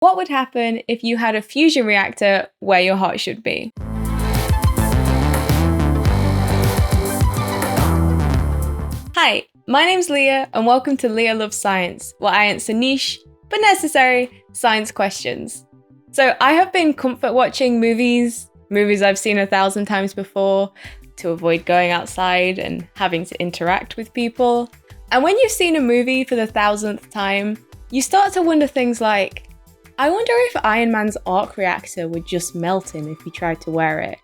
What would happen if you had a fusion reactor where your heart should be? Hi, my name's Leah and welcome to Leah Loves Science, where I answer niche, but necessary, science questions. So I have been comfort watching movies I've seen 1,000 times before, to avoid going outside and having to interact with people. And when you've seen a movie for the 1,000th time, you start to wonder things like, I wonder if Iron Man's arc reactor would just melt him if he tried to wear it.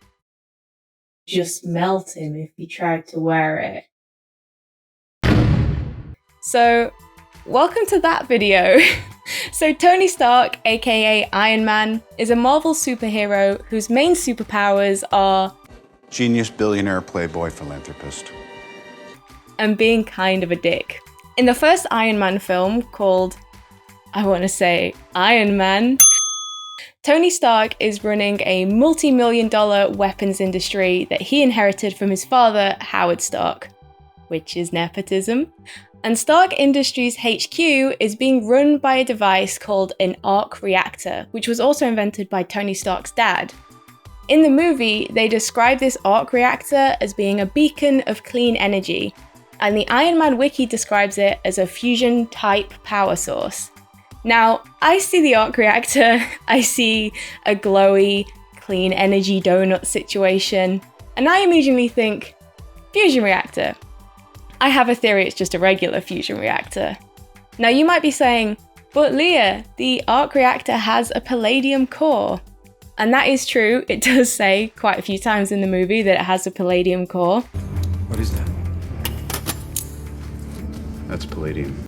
Just melt him if he tried to wear it. So, welcome to that video. So Tony Stark, aka Iron Man, is a Marvel superhero whose main superpowers are genius, billionaire, playboy, philanthropist, and being kind of a dick. In the first Iron Man film, called, I want to say, Iron Man, Tony Stark is running a multi-million-dollar weapons industry that he inherited from his father, Howard Stark, which is nepotism. And Stark Industries HQ is being run by a device called an arc reactor, which was also invented by Tony Stark's dad. In the movie, they describe this arc reactor as being a beacon of clean energy, and the Iron Man wiki describes it as a fusion-type power source. Now, I see the arc reactor, I see a glowy, clean energy donut situation, and I immediately think, fusion reactor. I have a theory it's just a regular fusion reactor. Now you might be saying, but Leah, the arc reactor has a palladium core. And that is true, it does say quite a few times in the movie that it has a palladium core. What is that? That's palladium.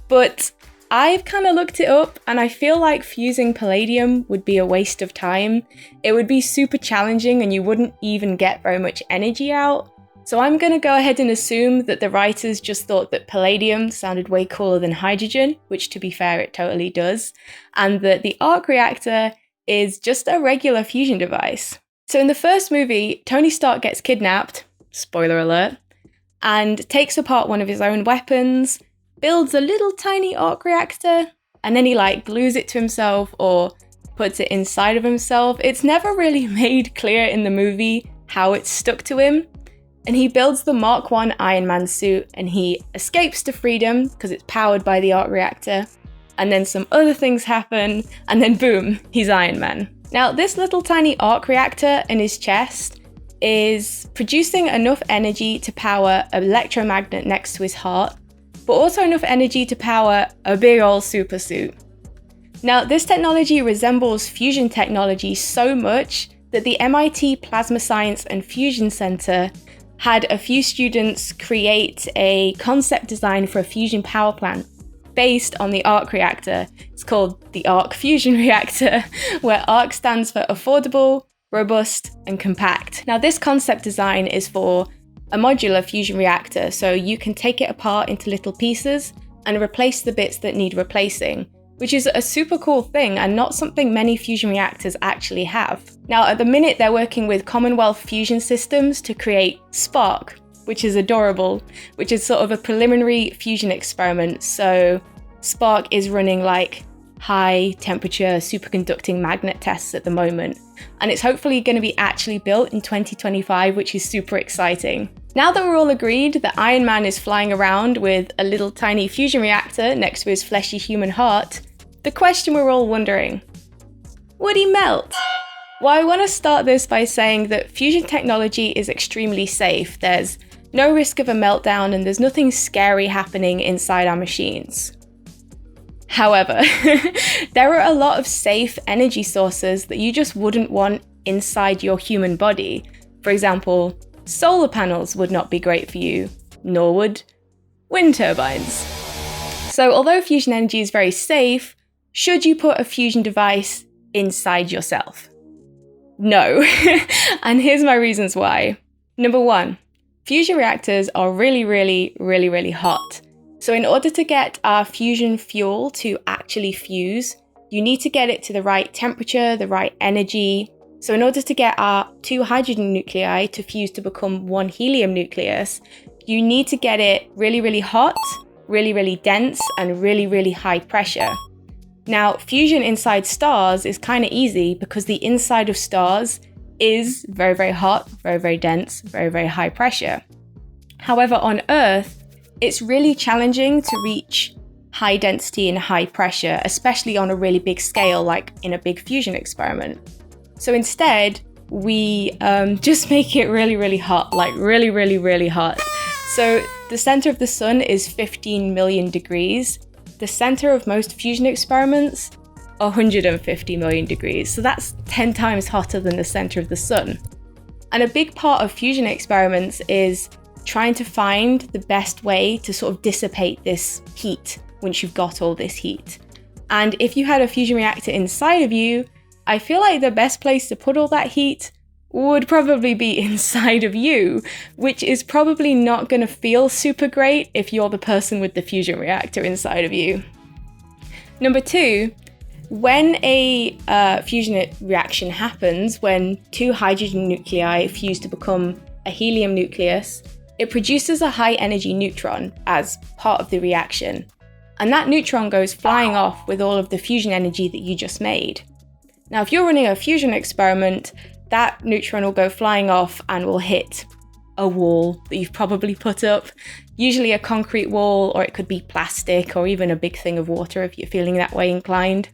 But I've kind of looked it up and I feel like fusing palladium would be a waste of time. It would be super challenging and you wouldn't even get very much energy out. So I'm going to go ahead and assume that the writers just thought that palladium sounded way cooler than hydrogen, which to be fair it totally does, and that the arc reactor is just a regular fusion device. So in the first movie, Tony Stark gets kidnapped, spoiler alert, and takes apart one of his own weapons, builds a little tiny arc reactor, and then he glues it to himself or puts it inside of himself. It's never really made clear in the movie how it's stuck to him. And he builds the Mark 1 Iron Man suit and he escapes to freedom because it's powered by the arc reactor. And then some other things happen, and then boom, he's Iron Man. Now, this little tiny arc reactor in his chest is producing enough energy to power an electromagnet next to his heart, but also enough energy to power a big old super suit. Now, this technology resembles fusion technology so much that the MIT Plasma Science and Fusion Center had a few students create a concept design for a fusion power plant based on the arc reactor. It's called the Arc Fusion Reactor, where ARC stands for affordable, robust, and compact. Now, this concept design is for a modular fusion reactor, so you can take it apart into little pieces and replace the bits that need replacing, which is a super cool thing and not something many fusion reactors actually have. Now, at the minute, they're working with Commonwealth Fusion Systems to create Spark, which is adorable, which is sort of a preliminary fusion experiment. So Spark is running high temperature superconducting magnet tests at the moment, and it's hopefully going to be actually built in 2025, which is super exciting. Now that we're all agreed that Iron Man is flying around with a little tiny fusion reactor next to his fleshy human heart, the question we're all wondering, would he melt? Well, I want to start this by saying that fusion technology is extremely safe. There's no risk of a meltdown and there's nothing scary happening inside our machines. However, there are a lot of safe energy sources that you just wouldn't want inside your human body. For example, solar panels would not be great for you, nor would wind turbines. So although fusion energy is very safe, should you put a fusion device inside yourself? No. And here's my reasons why. Number one, fusion reactors are really hot. So in order to get our fusion fuel to actually fuse, you need to get it to the right temperature, the right energy. So in order to get our 2 hydrogen nuclei to fuse to become 1 helium nucleus, you need to get it really hot, really dense, and really high pressure. Now, fusion inside stars is kind of easy because the inside of stars is very, very hot, very, very dense, very, very high pressure. However, on Earth, it's really challenging to reach high density and high pressure, especially on a really big scale, like in a big fusion experiment. So instead, we just make it really, really hot, like really, really, really hot. So the center of the sun is 15 million degrees. The center of most fusion experiments, 150 million degrees. So that's 10 times hotter than the center of the sun. And a big part of fusion experiments is trying to find the best way to sort of dissipate this heat once you've got all this heat. And if you had a fusion reactor inside of you, I feel like the best place to put all that heat would probably be inside of you, which is probably not going to feel super great if you're the person with the fusion reactor inside of you. Number 2, when a fusion reaction happens, when 2 hydrogen nuclei fuse to become a helium nucleus, it produces a high energy neutron as part of the reaction. And that neutron goes flying off with all of the fusion energy that you just made. Now, if you're running a fusion experiment, that neutron will go flying off and will hit a wall that you've probably put up, usually a concrete wall, or it could be plastic or even a big thing of water if you're feeling that way inclined.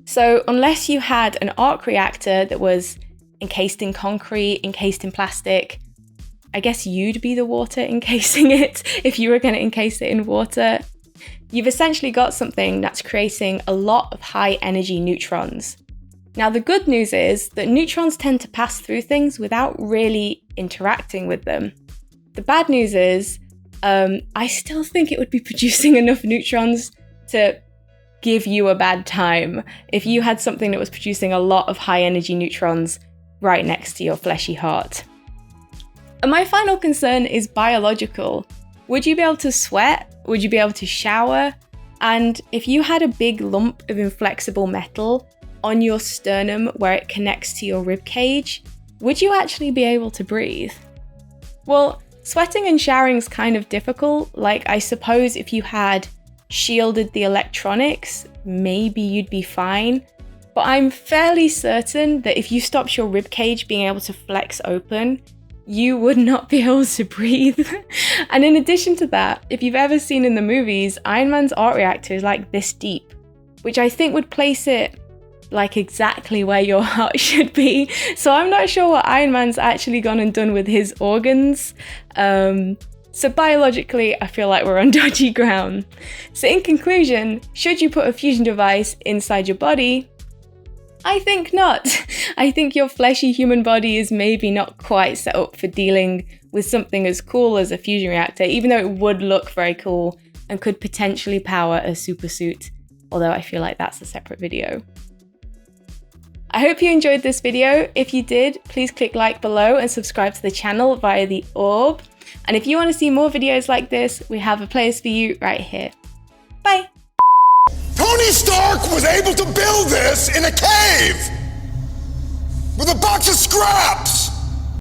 So unless you had an arc reactor that was encased in concrete, encased in plastic, I guess you'd be the water encasing it if you were going to encase it in water. You've essentially got something that's creating a lot of high energy neutrons. Now, the good news is that neutrons tend to pass through things without really interacting with them. The bad news is, I still think it would be producing enough neutrons to give you a bad time if you had something that was producing a lot of high energy neutrons right next to your fleshy heart. And my final concern is biological. Would you be able to sweat? Would you be able to shower? And if you had a big lump of inflexible metal on your sternum where it connects to your rib cage, would you actually be able to breathe? Well, sweating and showering is kind of difficult. Like, I suppose if you had shielded the electronics, maybe you'd be fine. But I'm fairly certain that if you stopped your rib cage being able to flex open, you would not be able to breathe. And in addition to that, if you've ever seen in the movies, Iron Man's arc reactor is like this deep, which I think would place it like exactly where your heart should be. So I'm not sure what Iron Man's actually gone and done with his organs. So biologically, I feel like we're on dodgy ground. So in conclusion, should you put a fusion device inside your body? I think not. I think your fleshy human body is maybe not quite set up for dealing with something as cool as a fusion reactor, even though it would look very cool and could potentially power a supersuit, although I feel like that's a separate video. I hope you enjoyed this video. If you did, please click like below and subscribe to the channel via the orb. And if you want to see more videos like this, we have a playlist for you right here. Bye! Tony Stark was able to build this in a cave with a box of scraps!